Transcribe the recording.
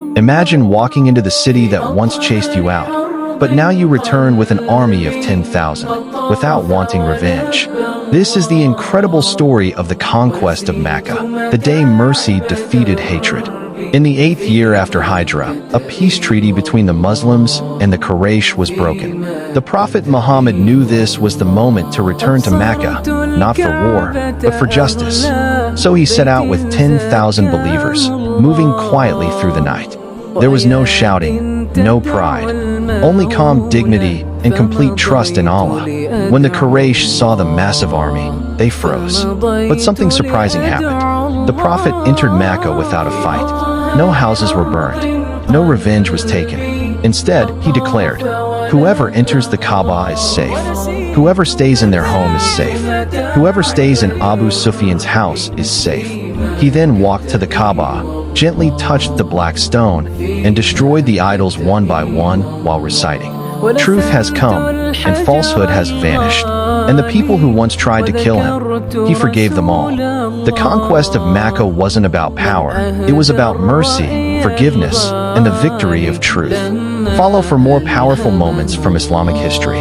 Imagine walking into the city that once chased you out, but now you return with an army of 10,000, without wanting revenge. This is the incredible story of the conquest of Makkah, the day mercy defeated hatred. In the 8th year after Hijrah, a peace treaty between the Muslims and the Quraysh was broken. The Prophet Muhammad knew this was the moment to return to Makkah, not for war, but for justice. So he set out with 10,000 believers, moving quietly through the night. There was no shouting, no pride, only calm dignity and complete trust in Allah. When the Quraysh saw the massive army, they froze. But something surprising happened. The Prophet entered Makkah without a fight. No houses were burned. No revenge was taken. Instead, he declared, "Whoever enters the Kaaba is safe. Whoever stays in their home is safe. Whoever stays in Abu Sufyan's house is safe." He then walked to the Kaaba, gently touched the black stone, and destroyed the idols one by one while reciting, "Truth has come, and falsehood has vanished." And the people who once tried to kill him, he forgave them all. The conquest of Makkah wasn't about power, it was about mercy, forgiveness, and the victory of truth. Follow for more powerful moments from Islamic history.